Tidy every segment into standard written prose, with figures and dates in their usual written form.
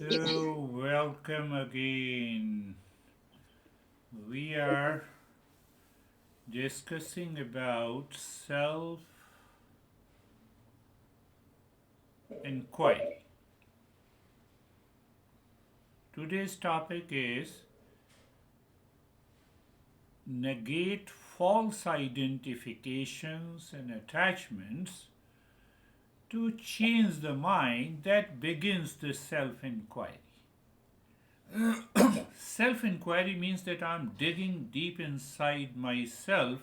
So, welcome again. We are discussing about self inquiry. Today's topic is negate false identifications and attachments to change the mind that begins the self inquiry. Self inquiry means that I'm digging deep inside myself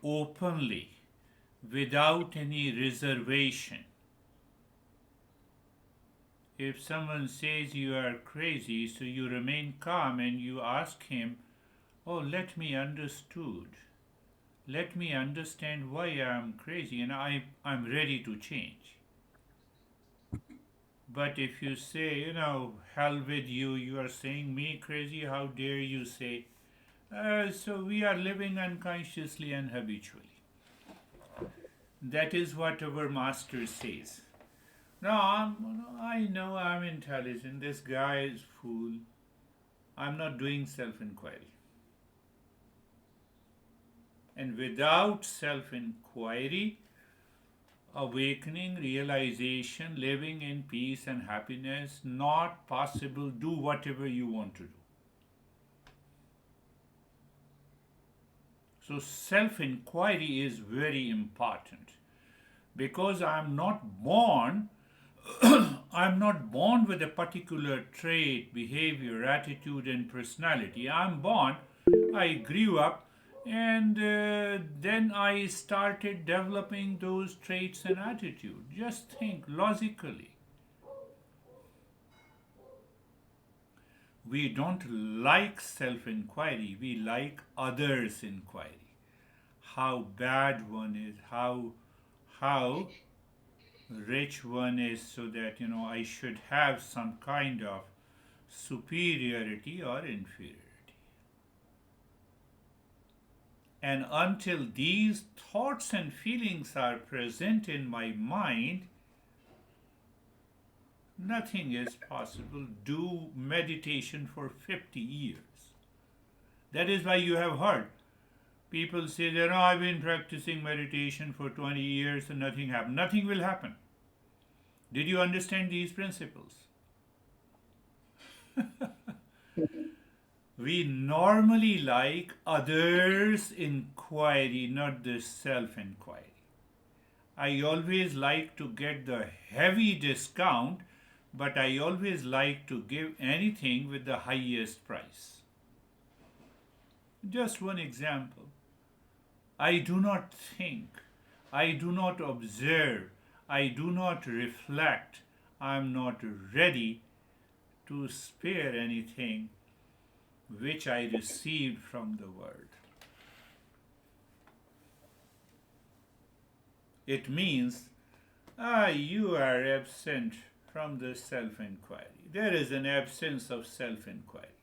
openly without any reservation. If someone says you are crazy, so you remain calm and you ask him, "Oh, let me understood. Let me understand why I am crazy and I'm ready to change." But if you say, hell with you, you are saying me crazy, how dare you say? So we are living unconsciously and habitually. That is what our master says. No, I know I'm intelligent. This guy is fool. I'm not doing self-inquiry. And without self-inquiry, awakening, realization, living in peace and happiness, not possible. Do whatever you want to do. So self-inquiry is very important because I'm not born with a particular trait, behavior, attitude, and personality. I grew up, and then I started developing those traits and attitude. Just think logically. We don't like self inquiry, we like others' inquiry. How bad one is, how rich one is, so that I should have some kind of superiority or inferiority. And until these thoughts and feelings are present in my mind, nothing is possible. Do meditation for 50 years. That is why you have heard people say that, "Oh, I've been practicing meditation for 20 years and nothing happened." Nothing will happen. Did you understand these principles? We normally like others' inquiry, not the self inquiry. I always like to get the heavy discount, but I always like to give anything with the highest price. Just one example. I do not think, I do not observe, I do not reflect, I am not ready to spare anything which I received from the world. It means, you are absent from the self inquiry. There is an absence of self inquiry.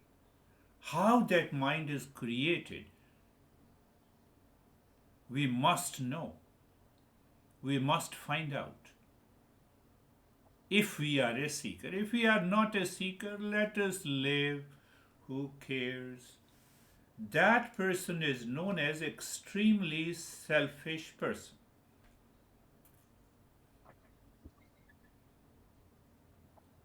How that mind is created, we must know. We must find out. If we are a seeker. If we are not a seeker, let us live. Who cares? That person is known as extremely selfish person.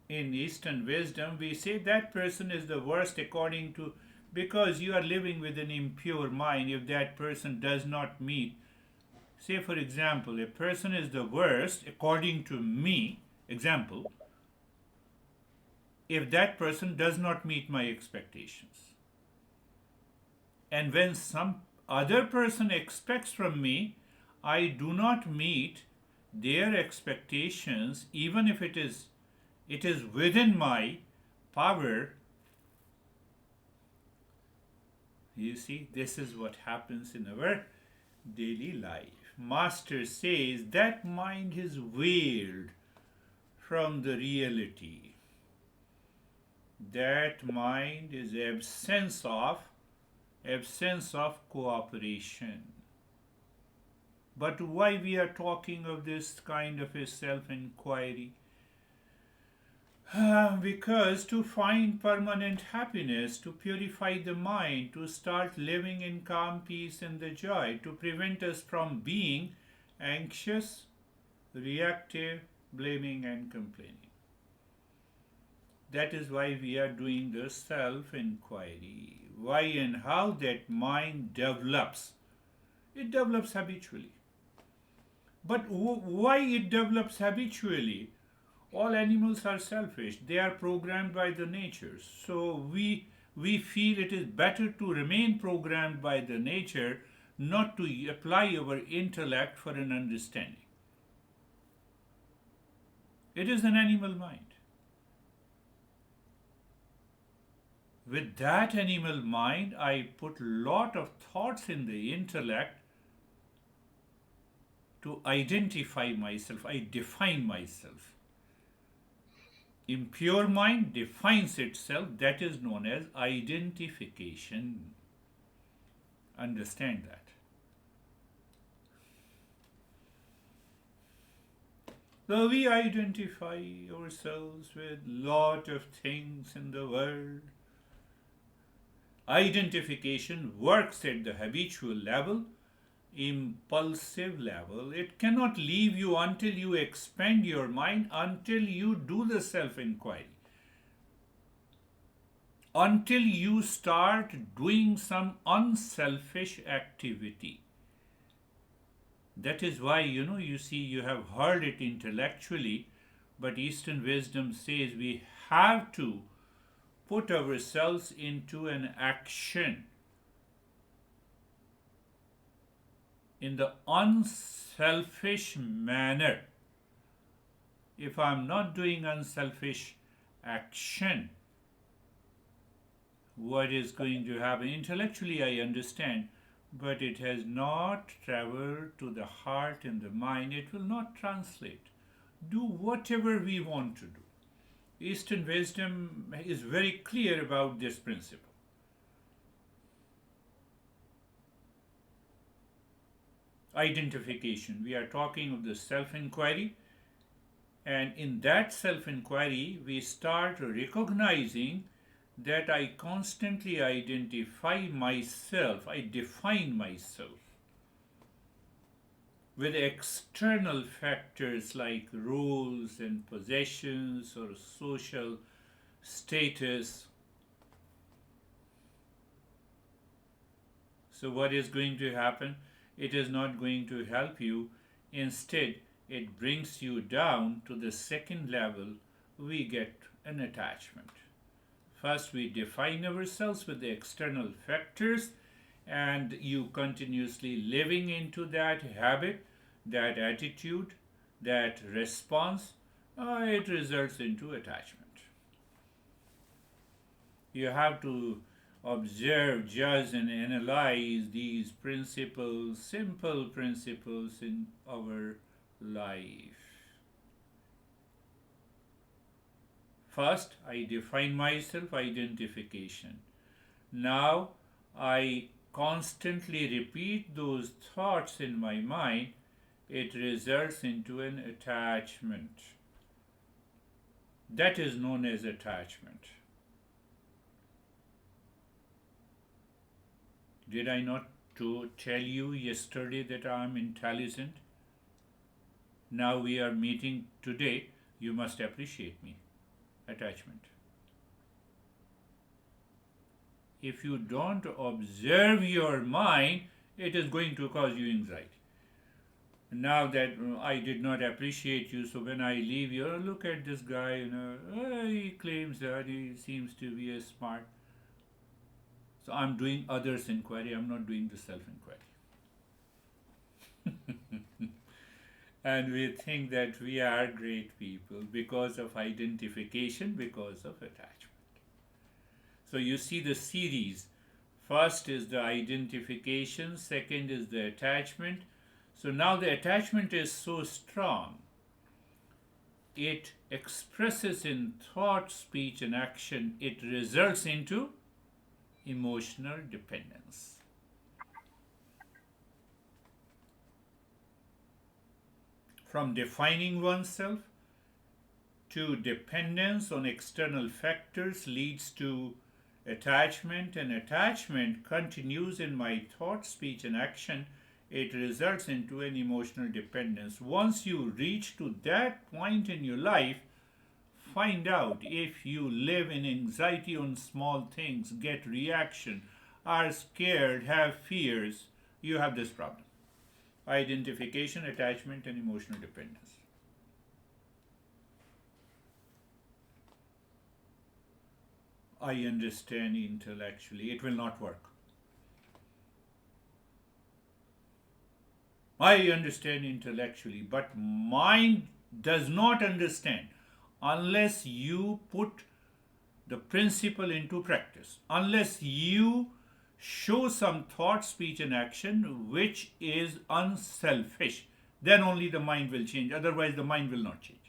In Eastern wisdom, we say that person is the worst according to, because you are living with an impure mind. If that person does not meet, say for example, a person is the worst according to me, example, if that person does not meet my expectations. And when some other person expects from me, I do not meet their expectations, even if it is within my power. You see, this is what happens in our daily life. Master says that mind is veiled from the reality. That mind is absence of cooperation. But why we are talking of this kind of a self-inquiry? Because to find permanent happiness, to purify the mind, to start living in calm peace and the joy, to prevent us from being anxious, reactive, blaming, and complaining. That is why we are doing the self inquiry. Why and how that mind develops. It develops habitually. But why it develops habitually? All animals are selfish. They are programmed by the nature. So we feel it is better to remain programmed by the nature, not to apply our intellect for an understanding. It is an animal mind. With that animal mind, I put lot of thoughts in the intellect to identify myself. I define myself. Impure mind defines itself. That is known as identification. Understand that. So we identify ourselves with lot of things in the world. Identification works at the habitual level, impulsive level. It cannot leave you until you expand your mind, until you do the self inquiry, until you start doing some unselfish activity. That is why, you see, you have heard it intellectually, but Eastern wisdom says we have to put ourselves into an action in the unselfish manner. If I'm not doing unselfish action, what is going to happen? Intellectually, I understand, but it has not traveled to the heart and the mind. It will not translate. Do whatever we want to do. Eastern wisdom is very clear about this principle. Identification. We are talking of the self inquiry, and in that self inquiry, we start recognizing that I constantly identify myself, I define myself with external factors like roles and possessions or social status. So, what is going to happen? It is not going to help you. Instead, it brings you down to the second level. We get an attachment. First, we define ourselves with the external factors, and you continuously living into that habit, that attitude, that response, it results into attachment. You have to observe, judge, and analyze these principles, simple principles in our life. First, I define myself, identification. Now, I constantly repeat those thoughts in my mind. It results into an attachment. That is known as attachment. Did I not tell you yesterday that I am intelligent? Now we are meeting today. You must appreciate me. Attachment. If you don't observe your mind, it is going to cause you anxiety. Now that I did not appreciate you, so when I leave you, look at this guy, he claims that he seems to be a smart. So I'm doing others' inquiry, I'm not doing the self inquiry. And we think that we are great people because of identification, because of attachment. So you see the series. First is the identification, second is the attachment. So now the attachment is so strong, it expresses in thought, speech, and action. It results into emotional dependence. From defining oneself to dependence on external factors leads to attachment, and attachment continues in my thought, speech, and action. It results into an emotional dependence. Once you reach to that point in your life, find out if you live in anxiety on small things, get reaction, are scared, have fears, you have this problem. Identification, attachment, and emotional dependence. I understand intellectually, it will not work. I understand intellectually, but mind does not understand unless you put the principle into practice, unless you show some thought, speech, and action which is unselfish. Then only the mind will change, otherwise, the mind will not change.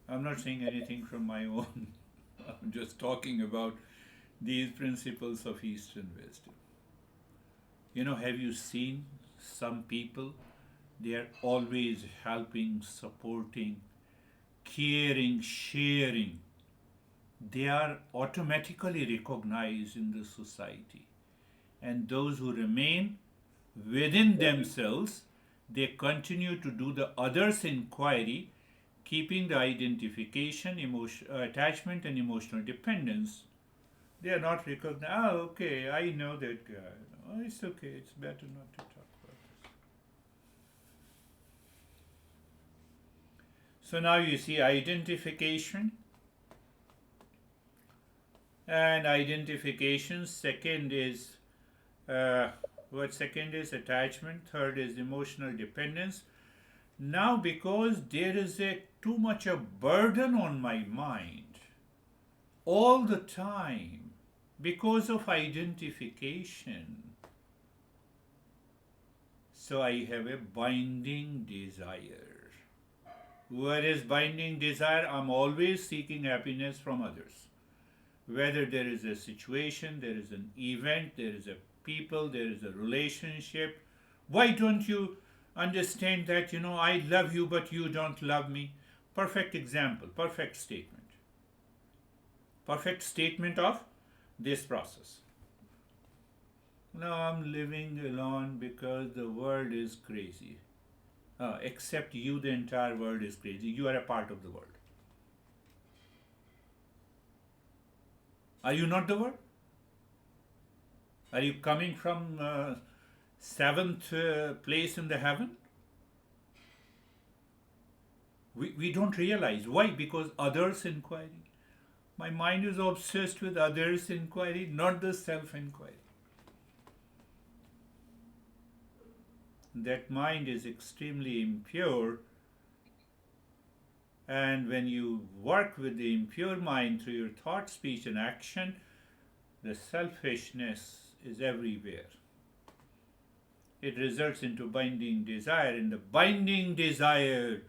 I'm not saying anything from my own. I'm just talking about these principles of Eastern wisdom. Have you seen some people? They are always helping, supporting, caring, sharing. They are automatically recognized in the society. And those who remain within themselves, they continue to do the others' inquiry, keeping the identification, attachment, and emotional dependence. They are not recognized. Oh, okay, I know that guy. Oh, it's okay. It's better not to talk about this. So now you see identification and identification. Second is second is attachment. Third is emotional dependence. Now, because there is too much a burden on my mind all the time because of identification, so I have a binding desire. Where is binding desire? I'm always seeking happiness from others. Whether there is a situation, there is an event, there is a people, there is a relationship. Why don't you understand that, I love you, but you don't love me? Perfect example, perfect statement. Perfect statement of this process. Now I'm living alone because the world is crazy. Except you, the entire world is crazy. You are a part of the world. Are you not the world? Are you coming from seventh place in the heaven? We don't realize. Why? Because others' inquiry. My mind is obsessed with others' inquiry, not the self-inquiry. That mind is extremely impure, and when you work with the impure mind through your thought, speech, and action, the selfishness is everywhere. It results into binding desire, and the binding desire.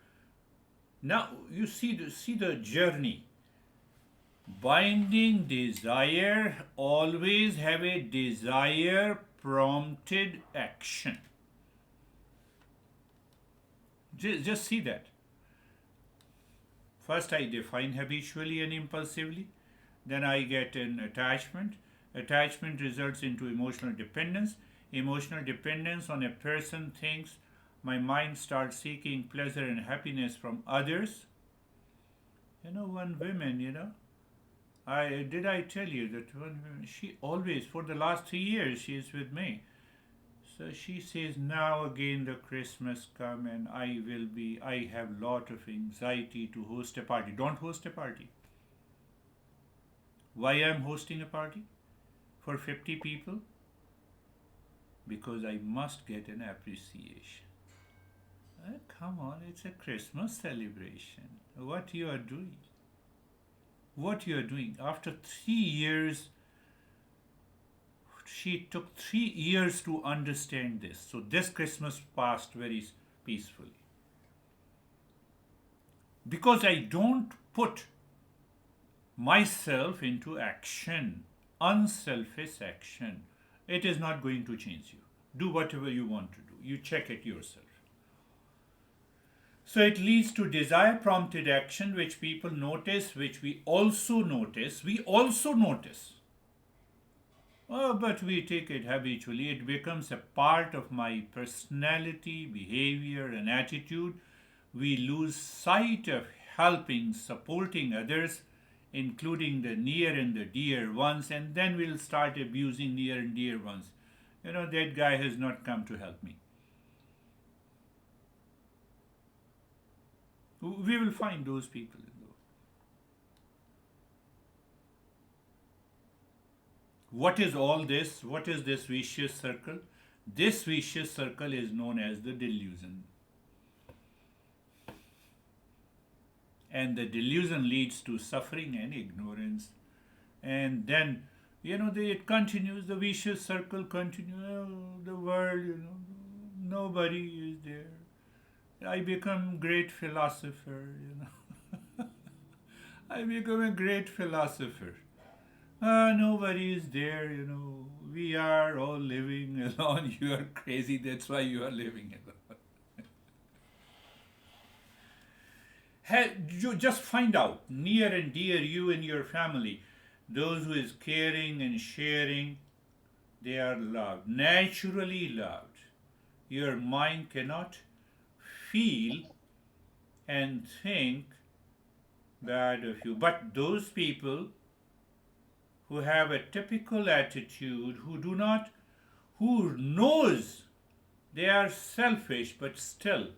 Now you see the journey. Binding desire always have a desire prompted action. Just see that. First I define habitually and impulsively, then I get an attachment. Attachment results into emotional dependence. Emotional dependence on a person, things. My mind starts seeking pleasure and happiness from others. One woman, I tell you that one woman, she always, for the last 3 years, she is with me. So she says, now again the Christmas come and I have lot of anxiety to host a party. Don't host a party. Why I am hosting a party? For 50 people? Because I must get an appreciation. Come on, it's a Christmas celebration. What you are doing? What you are doing? After 3 years, she took 3 years to understand this. So this Christmas passed very peacefully. Because I don't put myself into action, unselfish action. It is not going to change you. Do whatever you want to do. You check it yourself. So it leads to desire prompted action, which people notice, which we also notice. We also notice. Oh, but we take it habitually. It becomes a part of my personality, behavior, and attitude. We lose sight of helping, supporting others, including the near and the dear ones, and then we'll start abusing near and dear ones. That guy has not come to help me. We will find those people. What is all this? What is this vicious circle? This vicious circle is known as the delusion. And the delusion leads to suffering and ignorance. And then, it continues, the vicious circle continues. Oh, the world, nobody is there. I become great philosopher. I become a great philosopher. Nobody is there. We are all living alone. You are crazy, that's why you are living alone. You just find out, near and dear, you and your family, those who is caring and sharing, they are loved, naturally loved. Your mind cannot feel and think bad of you. But those people who have a typical attitude, who knows they are selfish, but still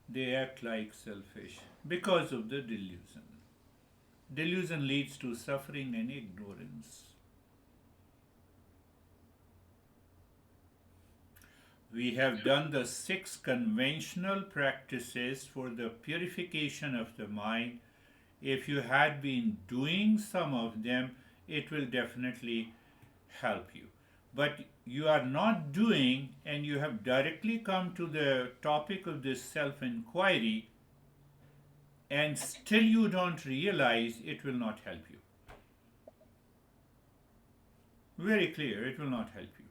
they act like selfish because of the delusion. Delusion leads to suffering and ignorance. We have done the 6 conventional practices for the purification of the mind. If you had been doing some of them, it will definitely help you. But you are not doing, and you have directly come to the topic of this self-inquiry, and still you don't realize, it will not help you. Very clear, it will not help you.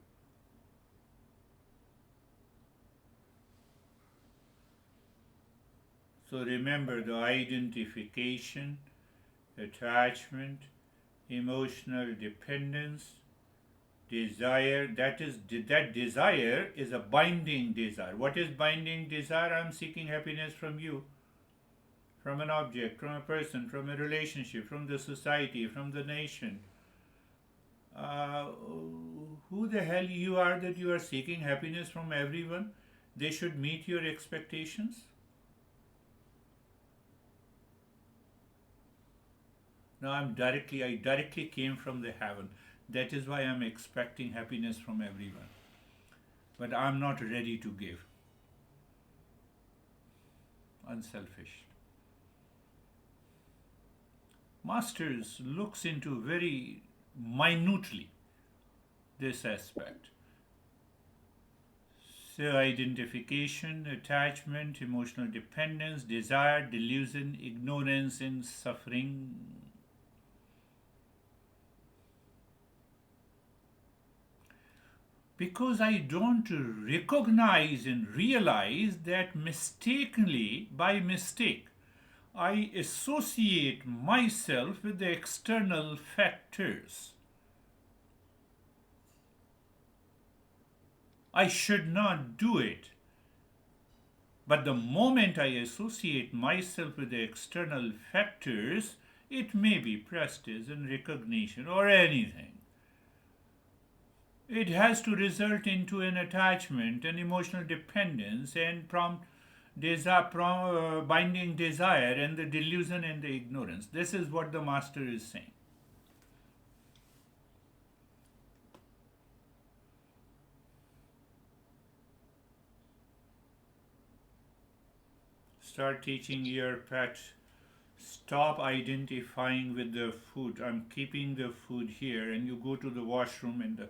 So remember the identification, attachment, emotional dependence, desire. That desire is a binding desire. What is binding desire? I'm seeking happiness from you, from an object, from a person, from a relationship, from the society, from the nation. Who the hell you are that you are seeking happiness from everyone? They should meet your expectations. Now I directly came from the heaven. That is why I'm expecting happiness from everyone. But I'm not ready to give. Unselfish. Masters looks into very minutely this aspect. So identification, attachment, emotional dependence, desire, delusion, ignorance, and suffering. Because I don't recognize and realize that by mistake, I associate myself with the external factors. I should not do it. But the moment I associate myself with the external factors, it may be prestige and recognition or anything. It has to result into an attachment, an emotional dependence, and binding desire, and the delusion and the ignorance. This is what the master is saying. Start teaching your pet. Stop identifying with the food. I'm keeping the food here, and you go to the washroom and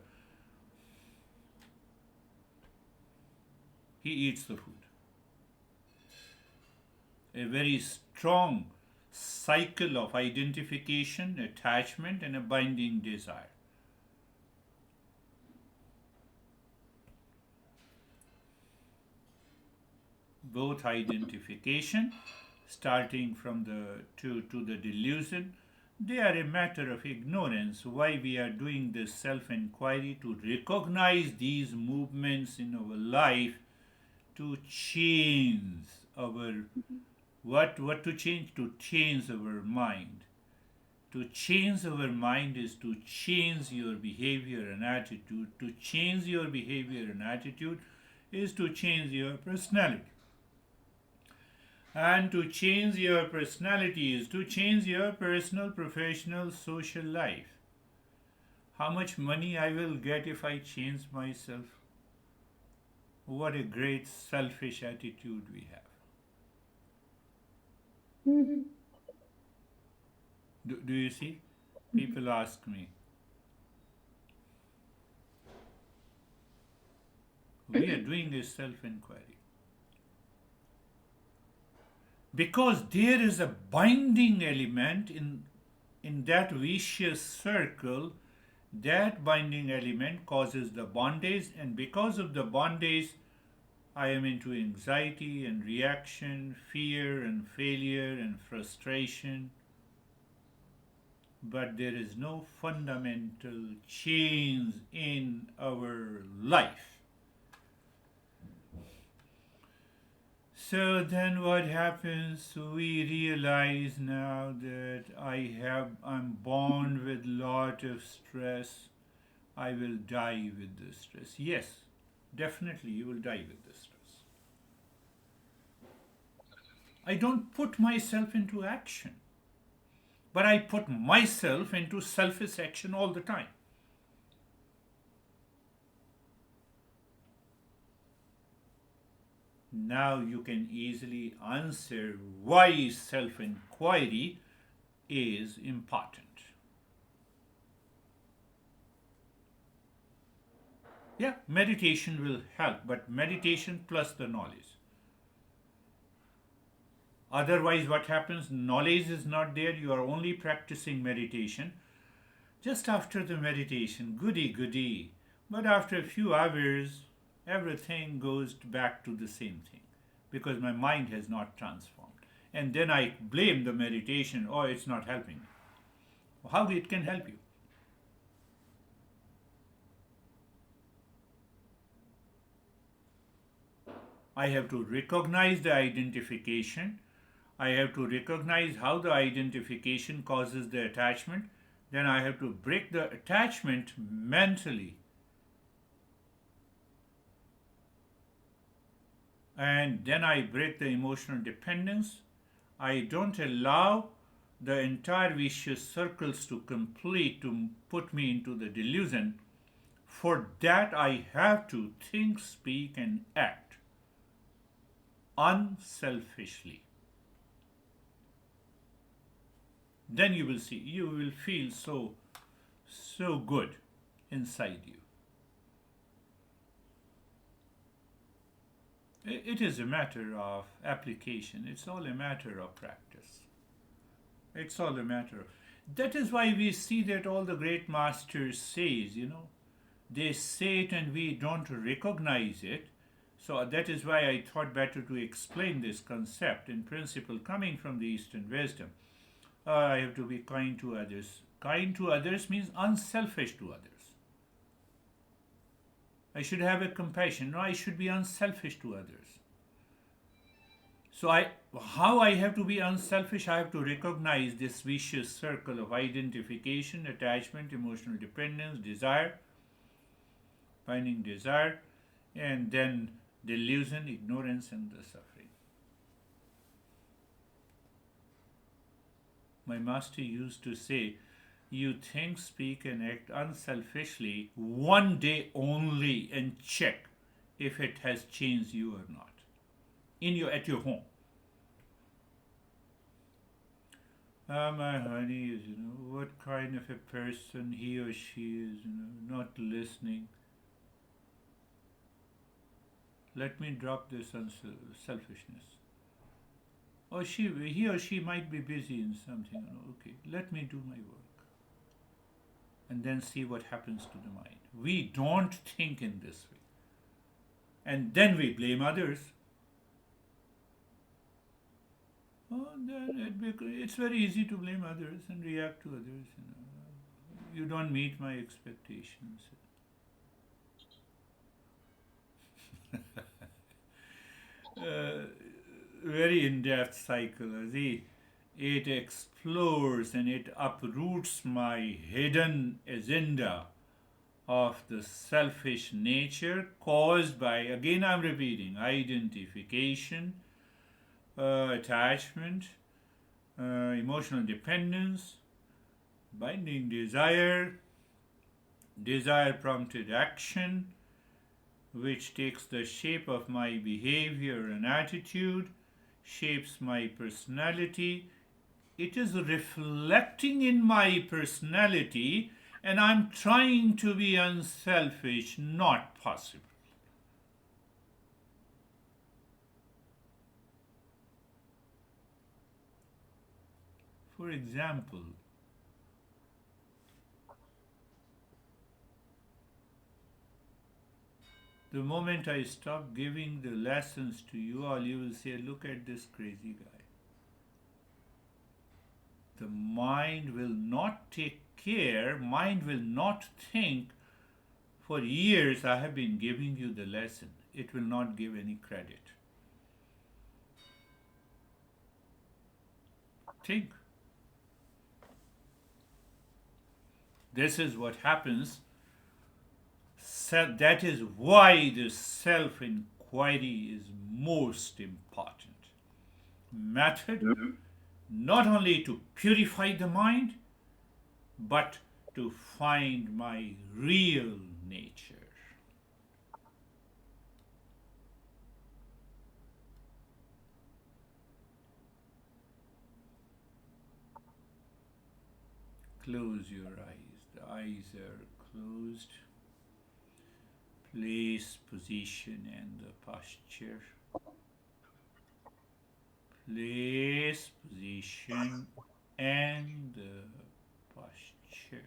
he eats the food. A very strong cycle of identification, attachment, and a binding desire. both identification, starting from the to the delusion, they are a matter of ignorance. Why we are doing this self-inquiry? To recognize these movements in our life, to change our what to change? To change our mind. To change our mind is to change your behavior and attitude. To change your behavior and attitude is to change your personality. And to change your personality is to change your personal, professional, social life. How much money I will get if I change myself? What a great selfish attitude we have. Do you see? People ask me, we are doing a self inquiry. Because there is a binding element in that vicious circle. That binding element causes the bondage, and because of the bondage, I am into anxiety and reaction, fear and failure and frustration. But there is no fundamental change in our life. So then what happens? We realize now that I'm born with lot of stress. I will die with the stress. Yes, definitely you will die with the stress. I don't put myself into action, but I put myself into selfish action all the time. Now you can easily answer why self inquiry is important. Yeah, meditation will help, but meditation plus the knowledge. Otherwise, what happens? Knowledge is not there, you are only practicing meditation. Just after the meditation, goody goody. But after a few hours, everything goes back to the same thing because my mind has not transformed. And then I blame the meditation, oh, it's not helping me. How it can help you? I have to recognize the identification. I have to recognize how the identification causes the attachment. Then I have to break the attachment mentally. And then I break the emotional dependence. I don't allow the entire vicious circles to complete to put me into the delusion. For that, I have to think, speak, and act unselfishly. Then you will see, you will feel so good inside you. It is a matter of application. It's all a matter of practice. It's all a matter of. That is why we see that all the great masters says, they say it and we don't recognize it. So that is why I thought better to explain this concept in principle coming from the Eastern wisdom. I have to be kind to others. Kind to others means unselfish to others. I should have a compassion. No, I should be unselfish to others. So how I have to be unselfish? I have to recognize this vicious circle of identification, attachment, emotional dependence, desire, finding desire, and then delusion, ignorance, and the suffering. My master used to say, you think, speak, and act unselfishly one day only and check if it has changed you or not. At your home. My honey is, what kind of a person he or she is, not listening. Let me drop this selfishness. Or he or she might be busy in something. Okay, let me do my work. And then see what happens to the mind. We don't think in this way. And then we blame others. Oh, then it's very easy to blame others and react to others. You don't meet my expectations. Uh, Very in-depth psychology. It explores and it uproots my hidden agenda of the selfish nature caused by, again I'm repeating, identification, attachment, emotional dependence, binding desire, desire prompted action, which takes the shape of my behavior and attitude, shapes my personality. It is reflecting in my personality, and I'm trying to be unselfish, not possible. For example, the moment I stop giving the lessons to you all, you will say, look at this crazy guy. The mind will not take care, mind will not think. For years I have been giving you the lesson. It will not give any credit. Think. This is what happens. That is why the self inquiry is most important. Method not only to purify the mind, but to find my real nature. Close your eyes. The eyes are closed. Place, position, and the posture. Place, position, and the posture.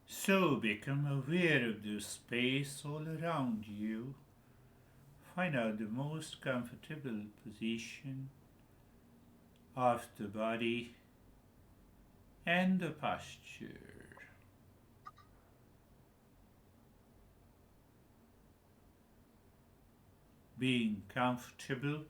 So become aware of the space all around you. Find out the most comfortable position of the body and the posture. Being comfortable,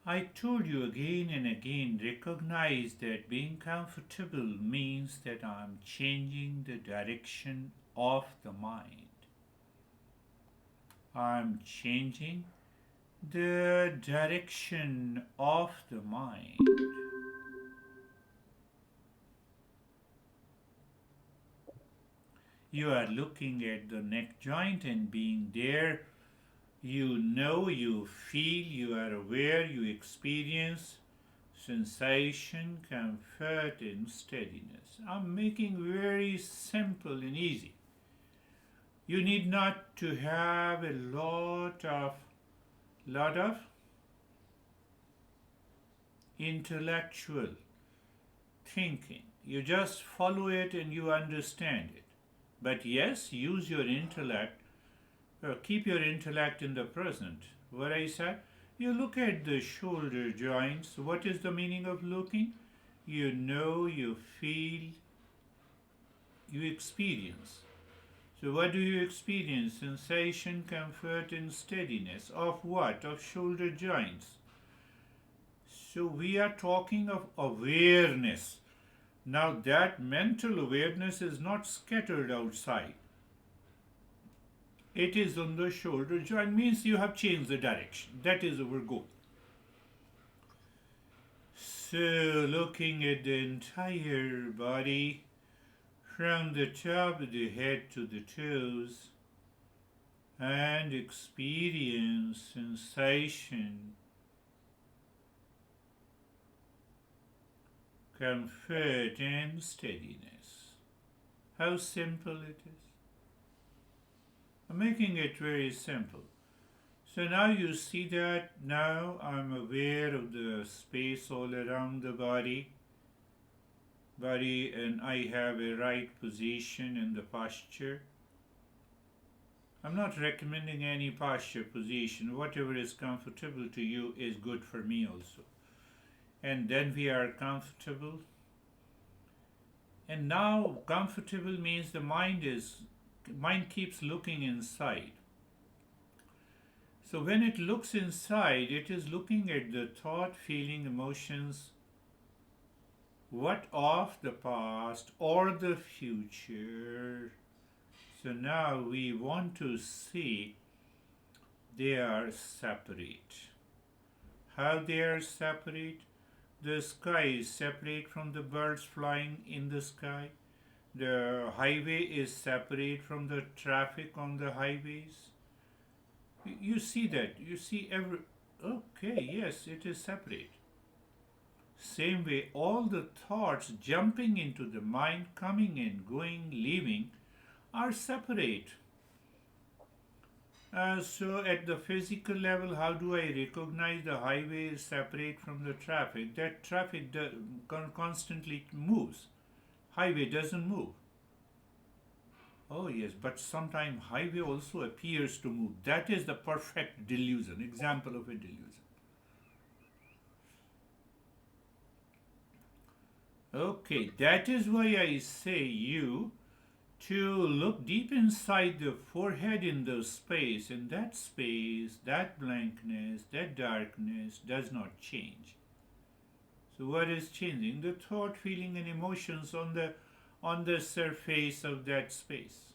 I told you again and again, recognize that being comfortable means that I'm changing the direction of the mind. I'm changing the direction of the mind. You are looking at the neck joint and being there. You know, you feel, you are aware, you experience sensation, comfort, and steadiness. I'm making very simple and easy. You need not to have a lot of intellectual thinking. You just follow it and you understand it. But yes, use your intellect. Keep your intellect in the present. What I said, you look at the shoulder joints. What is the meaning of looking? You know, you feel, you experience. So, what do you experience? Sensation, comfort, and steadiness. Of what? Of shoulder joints. So, we are talking of awareness. Now, that mental awareness is not scattered outside. It is on the shoulder joint, means you have changed the direction. That is our goal. So, looking at the entire body, from the top of the head to the toes, and experience sensation, comfort, and steadiness. How simple it is. I'm making it very simple. So now you see that now I'm aware of the space all around the body, and I have a right position in the posture. I'm not recommending any posture position. Whatever is comfortable to you is good for me also. And then we are comfortable. And now comfortable means the mind keeps looking inside. So when it looks inside, it is looking at the thought, feeling, emotions, what of the past or the future. So now we want to see they are separate. How they are separate? The sky is separate from the birds flying in the sky. The highway is separate from the traffic on the highways. You see that. You see every. Okay, yes, it is separate. Same way, all the thoughts jumping into the mind, coming in, going, leaving, are separate. So, at the physical level, how do I recognize the highway is separate from the traffic? That traffic constantly moves. Highway doesn't move. Oh, yes, but sometimes highway also appears to move. That is the perfect delusion, example of a delusion. Okay, that is why I say you to look deep inside the forehead in the space, and that space, that blankness, that darkness does not change. So what is changing? The thought, feeling, and emotions on the surface of that space.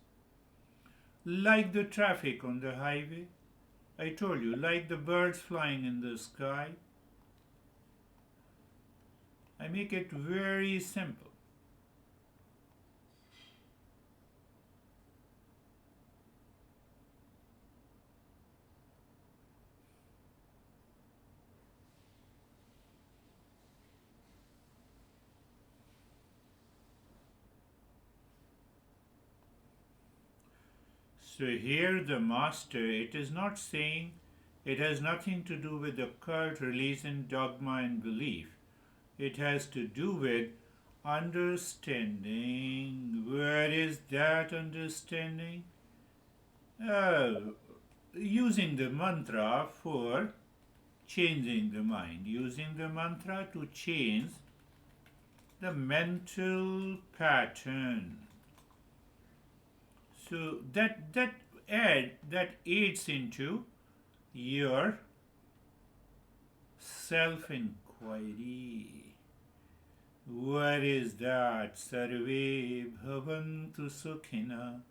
Like the traffic on the highway, I told you, like the birds flying in the sky. I make it very simple. So here the master, it is not saying it has nothing to do with the cult, religion, dogma and belief. It has to do with understanding. Where is that understanding? Using the mantra for changing the mind. Using the mantra to change the mental pattern. So that aids into your self-inquiry. What is that? Sarve bhavantu sukhina.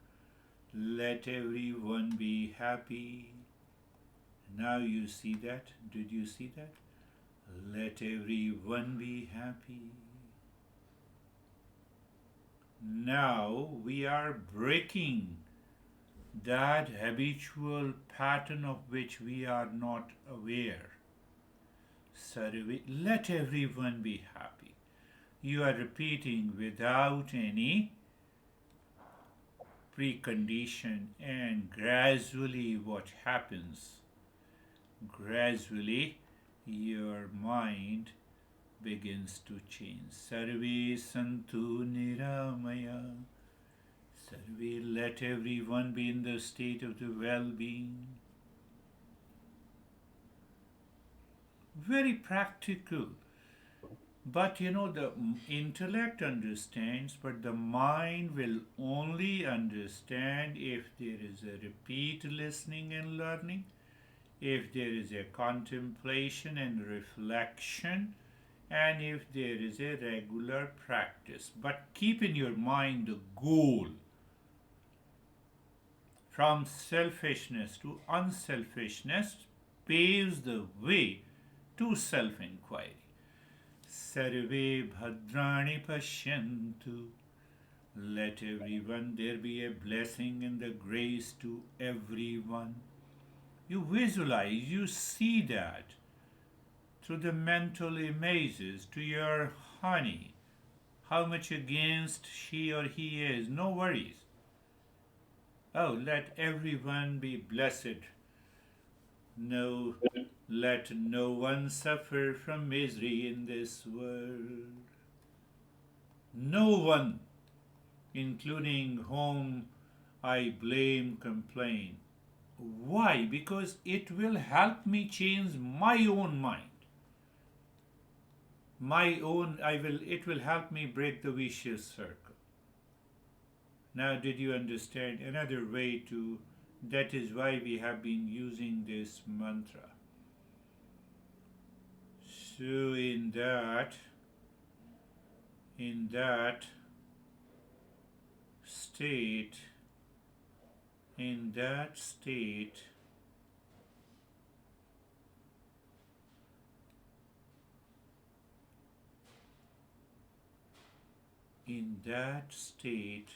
Let everyone be happy. Now you see that? Did you see that? Let everyone be happy. Now we are breaking that habitual pattern of which we are not aware. Let everyone be happy. You are repeating without any precondition, and gradually what happens? Gradually your mind begins to change. Sarve santu niramaya. Sarve, let everyone be in the state of the well-being. Very practical. But the intellect understands, but the mind will only understand if there is a repeat listening and learning, if there is a contemplation and reflection, and if there is a regular practice. But keep in your mind the goal from selfishness to unselfishness paves the way to self-inquiry. Sarve bhadrani pashyantu. Let everyone, there be a blessing and the grace to everyone. You visualize, you see that through the mental images to your honey how much against she or he is. No worries. Oh, let everyone be blessed. No, let no one suffer from misery in this world. No one, including whom I blame, complain. Why? Because it will help me change my own mind. It will help me break the vicious circle. Now, did you understand another way to? That is why we have been using this mantra. So, in that state, in that state, in that state,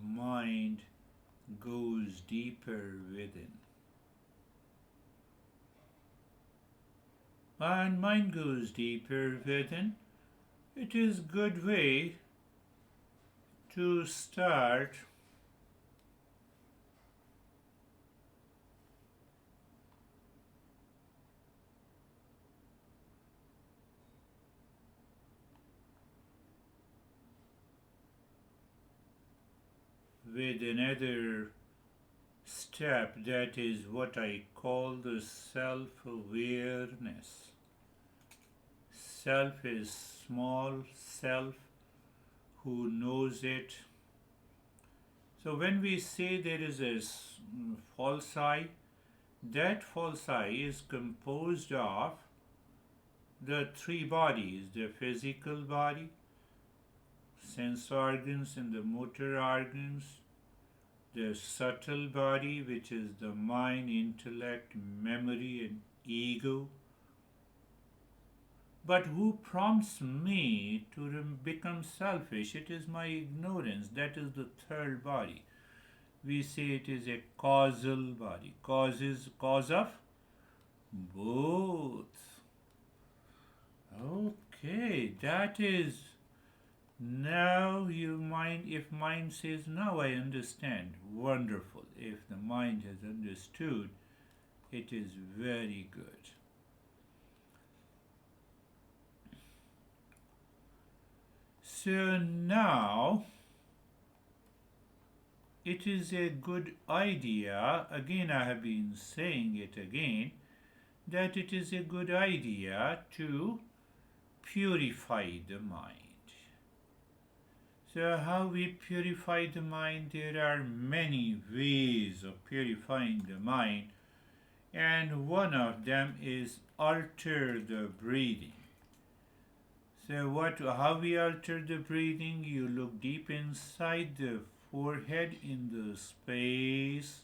mind goes deeper within. And mind goes deeper within. It is good way to start with another step, that is what I call the self-awareness. Self is small self who knows it. So when we say there is a false I, that false I is composed of the three bodies: the physical body, sense organs and the motor organs, the subtle body, which is the mind, intellect, memory, and ego. But who prompts me to become selfish? It is my ignorance. That is the third body. We say it is a causal body. Cause is cause of both. Okay, that is. Now you mind, if mind says, now I understand, wonderful. If the mind has understood, it is very good. So now, it is a good idea, again I have been saying it again, that it is a good idea to purify the mind. So how we purify the mind? There are many ways of purifying the mind, and one of them is alter the breathing. So how we alter the breathing? You look deep inside the forehead in the space.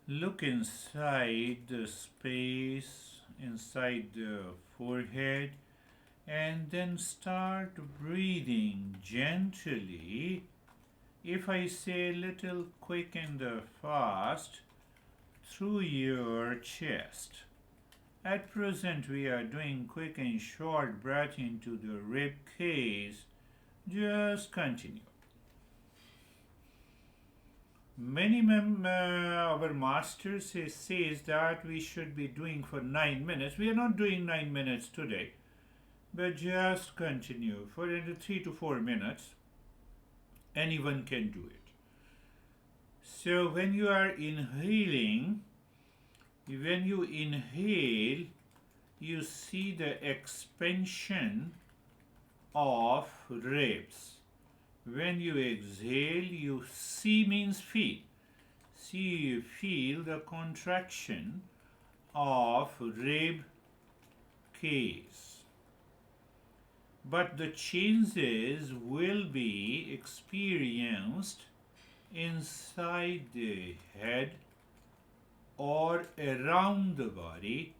Look inside the space inside the forehead, and then start breathing gently. If I say little quick and fast, through your chest. At present we are doing quick and short breath into the rib cage. Just continue. Many our masters says that we should be doing for 9 minutes. We are not doing 9 minutes today, but just continue for 3 to 4 minutes. Anyone can do it. So when you are inhaling, when you inhale, you see the expansion of ribs. When you exhale, you see means feel. See, you feel the contraction of rib cage. But the changes will be experienced inside the head or around the body.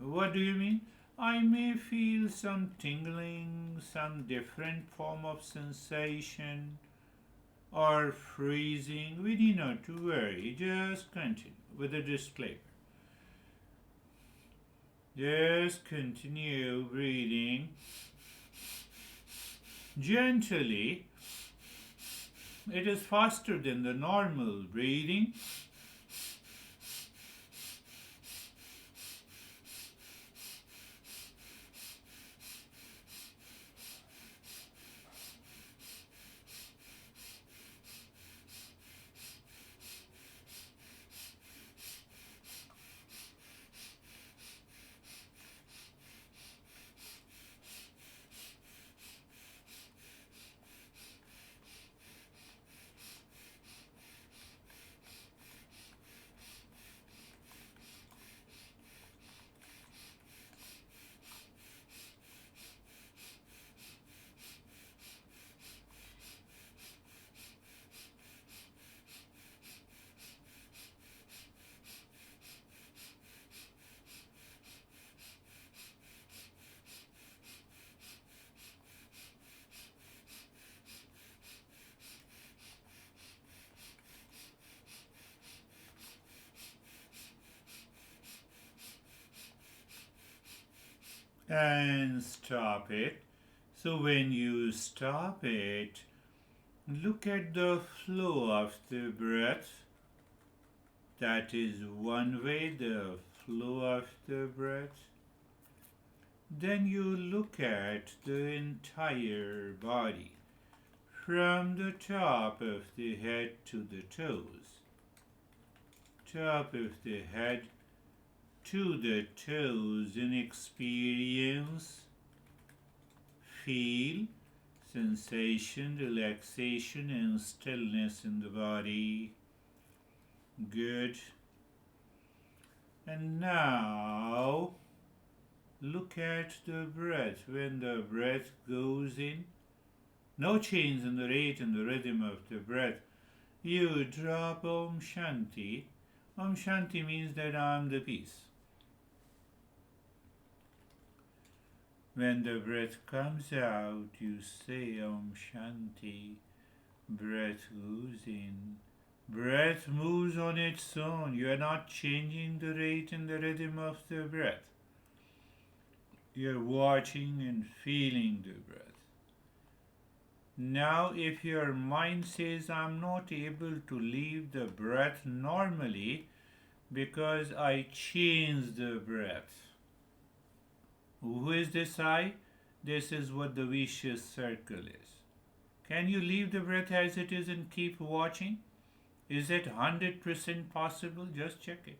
What do you mean? I may feel some tingling, some different form of sensation, or freezing. We need not to worry. Just continue with a disclaimer. Just continue breathing gently. It is faster than the normal breathing. And stop it. So when you stop it, look at the flow of the breath. That is one way, the flow of the breath. Then you look at the entire body, from the top of the head to the toes, top of the head to the toes, in experience, feel sensation, relaxation, and stillness in the body. Good. And now look at the breath. When the breath goes in, no change in the rate and the rhythm of the breath. You drop Om Shanti. Om Shanti means that I am the peace. When the breath comes out, you say Om Shanti. Breath goes in. Breath moves on its own. You are not changing the rate and the rhythm of the breath. You are watching and feeling the breath. Now, if your mind says, I'm not able to leave the breath normally because I changed the breath. Who is this I? This is what the vicious circle is. Can you leave the breath as it is and keep watching? Is it 100% possible? Just check it.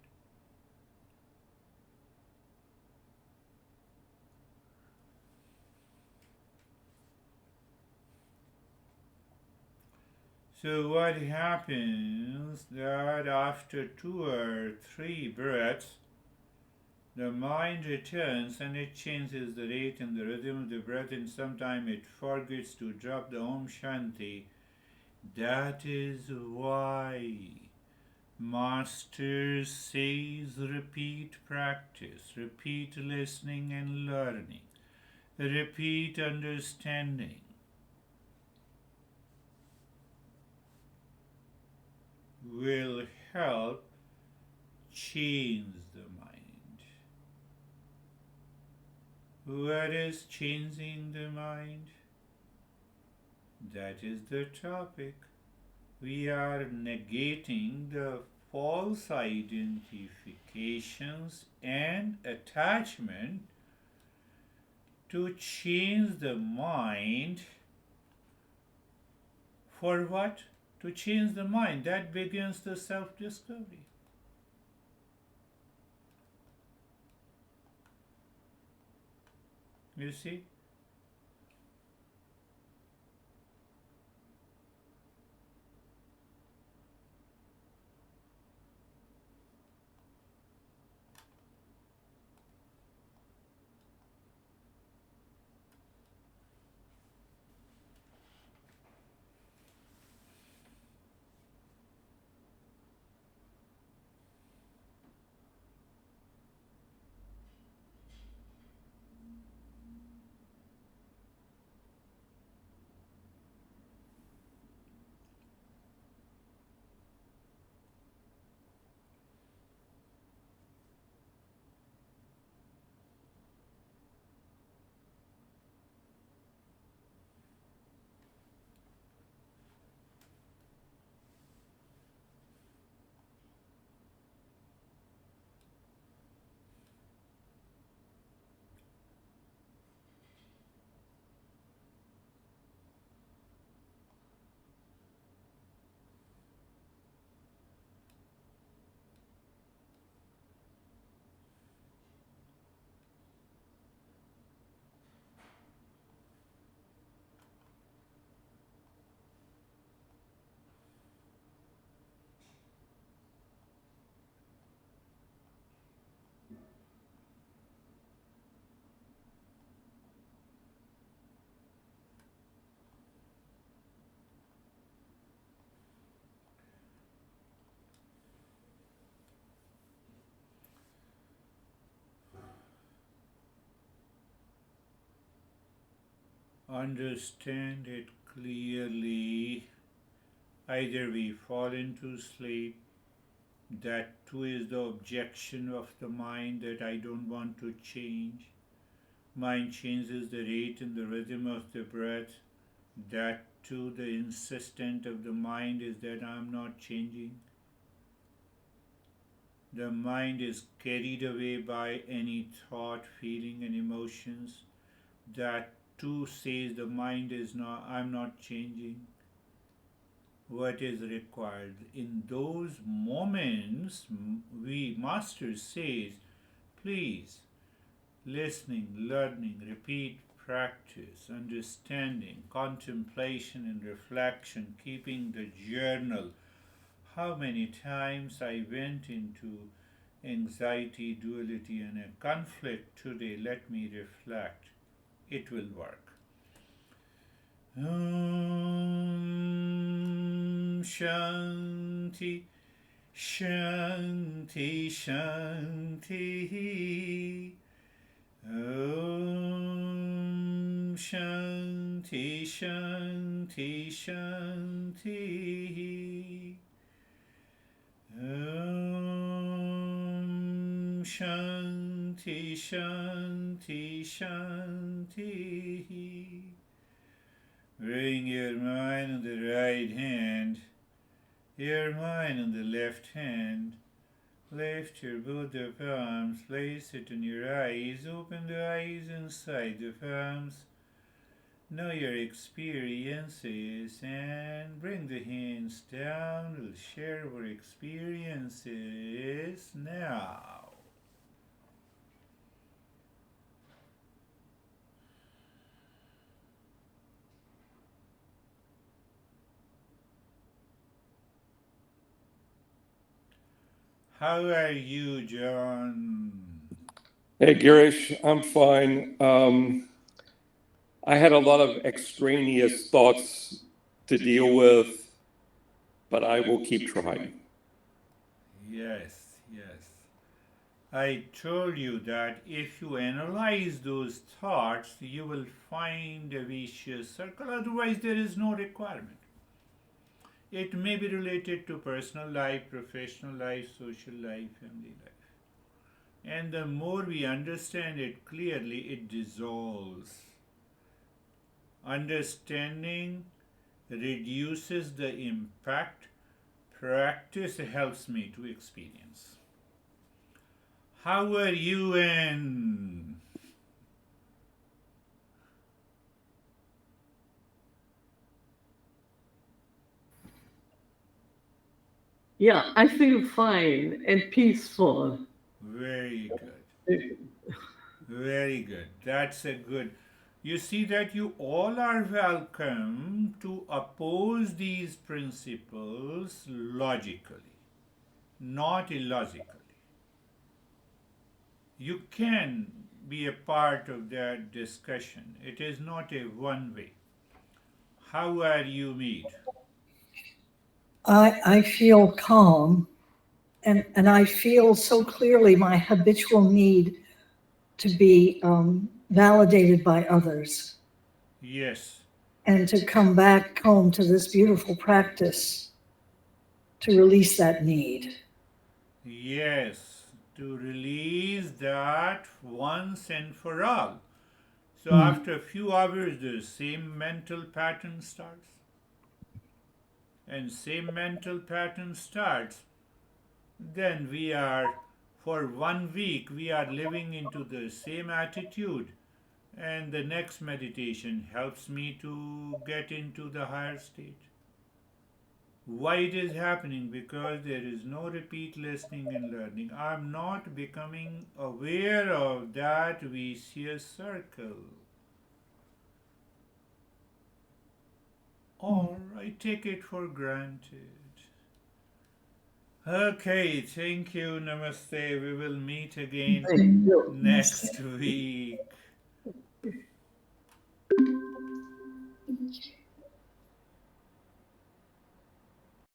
So what happens that after 2 or 3 breaths, the mind returns and it changes the rate and the rhythm of the breath, and sometimes it forgets to drop the Om Shanti. That is why Master says repeat practice, repeat listening and learning, repeat understanding will help change the mind. What is changing the mind? That is the topic. We are negating the false identifications and attachment to change the mind. For what? To change the mind. That begins the self-discovery. You see? understand it clearly. Either we fall into sleep, that too is the objection of the mind that I don't want to change. Mind changes the rate and the rhythm of the breath. That too, the insistent of the mind is that I'm not changing. The mind is carried away by any thought, feeling, and emotions. That too says the mind is not, I'm not changing. What is required? In those moments, we, Master says, please, listening, learning, repeat, practice, understanding, contemplation, and reflection, keeping the journal. How many times I went into anxiety, duality, and a conflict today? Let me reflect. It will work. Shanti, Shanti, Shanti. Shanti, Shanti, Shanti. Shanti, Shanti, Shanti. Bring your mind on the right hand, your mind on the left hand. Lift your both the palms, place it on your eyes, open the eyes inside the palms. Know your experiences and bring the hands down. We'll share our experiences now. How are you, John? Hey, Girish, I'm fine. I had a lot of extraneous thoughts to deal with, but I will keep trying. Yes, yes. I told you that if you analyze those thoughts, you will find a vicious circle. Otherwise, there is no requirement. It may be related to personal life, professional life, social life, family life. And the more we understand it clearly, it dissolves. Understanding reduces the impact. Practice helps me to experience. How are you in? Yeah, I feel fine and peaceful. Very good. Very good. That's a good. You see that you all are welcome to oppose these principles logically, not illogically. You can be a part of that discussion. It is not a one way. How are you, Mead? I feel calm and I feel so clearly my habitual need to be validated by others Yes. and to come back home to this beautiful practice to release that need. Yes. To release that once and for all. So Mm. after a few hours, the same mental pattern starts. And same mental pattern starts. Then we are, for 1 week, we are living into the same attitude. And the next meditation helps me to get into the higher state. Why it is happening? Because there is no repeat listening and learning. I'm not becoming aware of that vicious circle. Or I take it for granted. Okay, thank you, namaste. We will meet again Thank you. next week.